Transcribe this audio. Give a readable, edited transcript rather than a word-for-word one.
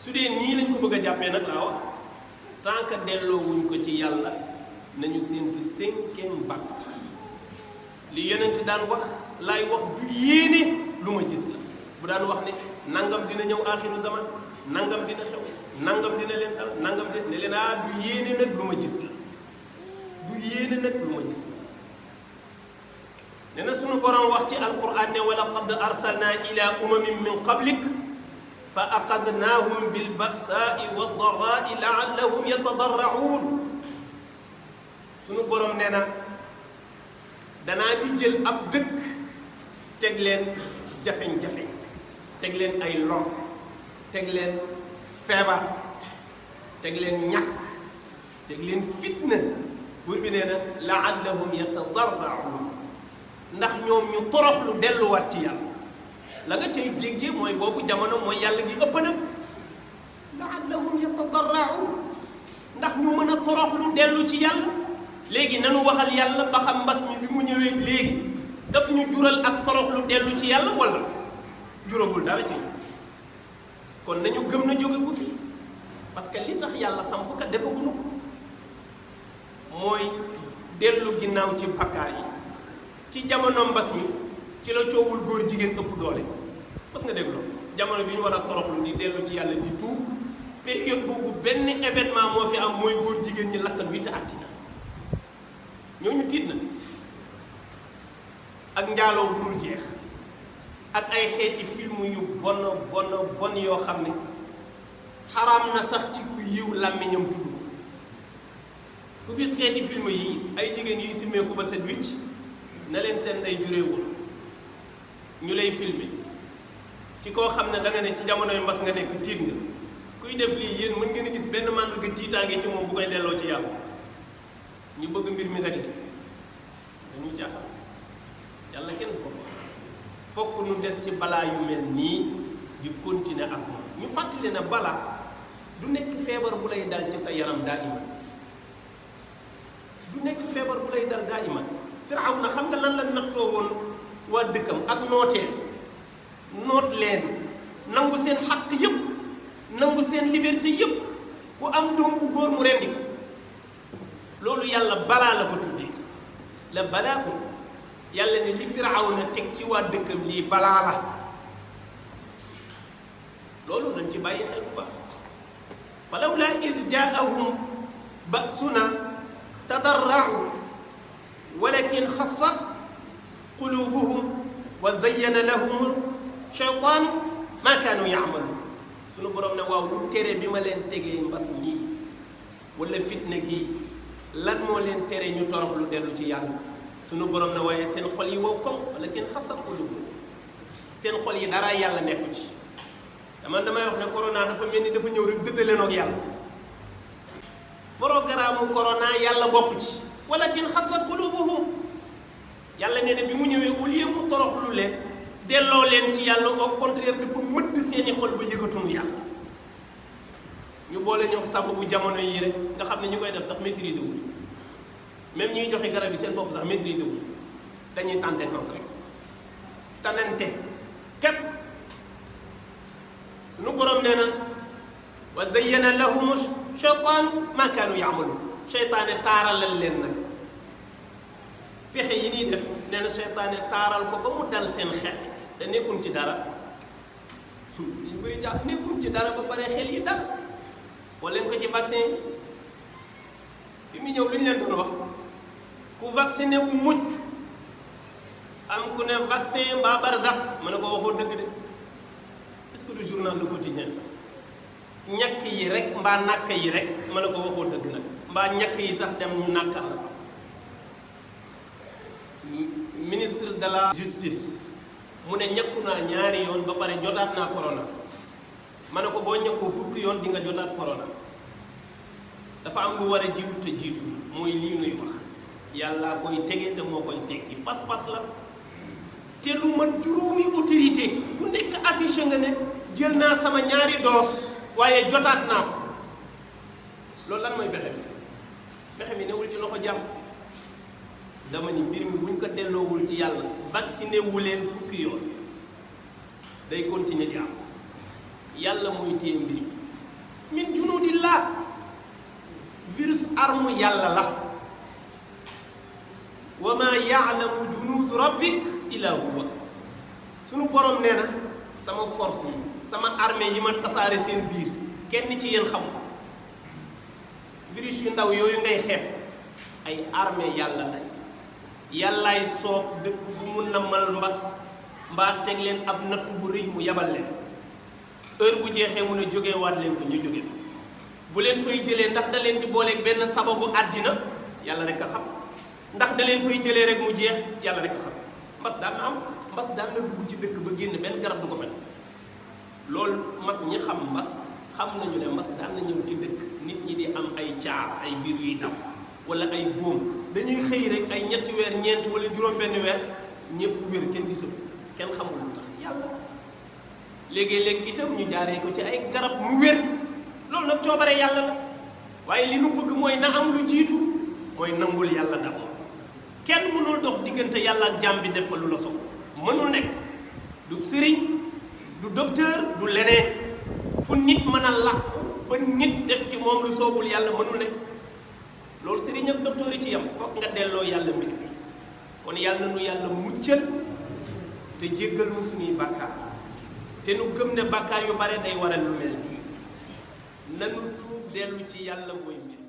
su dee nii lañ ko bëgg a jàppee nag laa wax tant que delloo wuñ ko ci yàlla nañu séentu 5e vague li yonent daan wax laay wax du yéene lu ma gis la bu daan wax ne nangam dina ñëw aaxiru zaman nangam dina xew nangam dina leen dal nangam dina ne leen du yéene nag lu ma gis la du yéene nag lu ma gis la nee na sunu borom wax ci alquran ne wa laqad arsalna ila umamin min qablik fa aqadnaahum bil ba'saa'i wad daraa'i la'allahum yatadarra'uun sunu borom nee na danaa di jël ab dëkk teg leen jafeñ-jafeñ teg leen ay lor teg leen feebar teg leen ñàkk teg leen fitna buur bi nee na la'allahum yatadarra'uun ndax ñoom ñu toroxlu delluwaat ci yàlla la nga cay jéggee mooy boobu jamono mooy yàlla gi ëpp na la'allahum yatadarra'uun ndax ñu mën a toroxlu dellu ci yàlla léegi nanu waxal yàlla ba xam mbas mi bi mu ñëwee léegi daf ñu jural ak toroxlu dellu ci yàlla wala juragul dara ci kon nañu gëm na jóge gu fi parce que li tax yàlla samp ka defaguñu ko mooy dellu ginnaaw ci bakkaar yi ci jamono mbas mi ci la coowul góor jigéen ëpp doole parce que dégloo jamono bi ñu war a toroxlu di dellu ci yàlla di tuub période boobu benn événement moo fi am mooy góor jigéen ñi lakkat wi te àttina ñooñu tiit na ak njaaloo bu dul jeex ak ay xeeti film yu bon yoo xam ne xaraam na sax ci ku yiw làmmiñam tudd ko ku gis xeeti film yi ay jigéen yi simmeeku ba set wicc na leen seen ndey jureewul ñu lay filmer ci koo xam ne da nga ne ci jamonoy mbas nga nekk tiit nga kuy def lii yéen mën ngeen a gis benn màndarga tiitaange ci moom bu koy delloo ci yàlla ñu bëgg mbir mi rek dañu jaaxal yàlla kenn du ko fa fokk nu des ci balaa yu mel nii di continuer ak moom ñu fàttali ne balaa du nekk feebar bu lay dal ci sa yaram daa iman du nekk feebar bu lay dal daa iman Firawna xam nga lan la nattoo woon waa dëkkam ak nooteel noot leen nangu seen xàq yëpp nangu seen liberté yëpp ku am doom bu góor mu rendi ko loolu yàlla balaa la ko tuddee la balaa ko yàlla ne li Firawna teg ci waa dëkkam lii balaa la loolu nañ ci bàyyi xel bu baax falawlaa id jaa'ahum ba'sunaa tadarra'u walakin xassat qulubuhum wa zayyana lahum shaytaanu maa kaanu ya'maluun sunu borom ne waaw lu tere bi ma leen tegee mbas mii wala fitna gi lan moo leen tere ñu torox lu dellu ci yàlla sunu borom ne waaye seen xol yi wow koŋ walakin xassat qulubuhum seen xol yi dara yàlla nekku ci damay wax ne corona dafa mel ni dafa ñëw rek dëddale noog yàlla programme corona yàlla bokku ci walakin xassat qulubuhum yàlla nee na bi mu ñëwee au lieu mu toroxlu leen delloo leen ci yàlla au contraire dafa mëdd seeni xol ba yëgatunu yàlla ñu boole ñoo sababu jamono yi rek nga xam ne ñu koy def sax maîtriser wuñu même ñuy joxe garab yi seen bopp sax maîtriser wuñu dañuy tenter sens rek tanante képp sunu borom nee na wa zayyana lahum shaytaanu maa kaanu ya'maluun seytaane taaralal leen nag pexe yi ñuy def nee na seytaane taaral ko ba mu dal seen xel te nekkuñ ci dara ñu bëri jàpp nekkuñ ci dara ba pare xel yi dal boo leen ko ci vaccin bi mu ñëw lu ñu leen doon wax ku vacciné wu mucc am ku ne vaccin mbaa barzak ma ne ko waxoo dëgg de est-ce que du journal Le Quotidien sax ñàkk yi rek mbaa nàkk yi rek ma ne ko waxoo dëgg nag mbaa ñàkk yi sax dem ñu nàkkal la fa ministre de la justice mu ne ñàkku naa ñaari yoon ba pare jotaat naa corona ma ne ko boo ñàkkoo fukki yoon di nga jotaat corona dafa am lu war a jiitu te jiitu mooy lii nuy wax yàlla koy tege te moo koy teggi pas-pas la te lu mat juróomi autorité bu nekk affiché nga ne jël naa sama ñaari doos waaye jotaat naa ko loolu lan mooy pexe bi newul ci loxo jàmm dama ni mbir mi buñ ko delloowul ci yàlla vacciné wu leen fukki yoon day continuer di am yàlla mooy téye mbir mi min junudillah virus arme yàlla la wa ma yaalamu junud rabbik illa huwa sunu borom nee na sama force yi sama armée yi ma tasaare seen biir kenn ci yéen xam virus yu ndaw yooyu ngay xeeb ay armée yàlla la yàllaay soob dëkk bu mu nammal mbas mbaa teg leen ab natt bu rëy mu yabal leen heure bu jeexee mun a jógee waat leen fa ñu jóge fa bu leen fay jëlee ndax da leen di booleeg benn sababu àddina yàlla rek a xam ndax da leen fay jëlee rek mu jeex yàlla rek a xam mbas daan na am mbas daan na dugg ci dëkk ba génn benn garab du ko fen loolu mag ñi xam mbas xam nañu ne mbas daan na ñëw ci dëkk nit ñi di am ay caar ay mbir yuy daw wala ay góom dañuy xëy rek ay ñetti weer ñeent wala juróom-benn weer ñëpp wér kenn gisul kenn xamul lu tax yàlla léegi-léegi itam ñu jaaree ko ci ay garab mu wér loolu nag coobare yàlla la waaye li nu bëgg mooy na am lu jiitu mooy nangul yàlla d'abord kenn mënul dox diggante yàlla ak jaam bi def fa lu la soxla mënul nekk du sëriñ du docteur du leneen fu nit mën a làqu ba nit def ci moom lu soobul yàlla mënul nekk loolu sëriñ ak docteur yi ci yam foog nga delloo yàlla mbir mi kon yàlla nu yàlla muccal te jéggal mu suñuy bàkkaar te nu gëm ne bàkkaar yu bare day waral lu mel nii nanu tuub dellu ci yàlla mooy mbir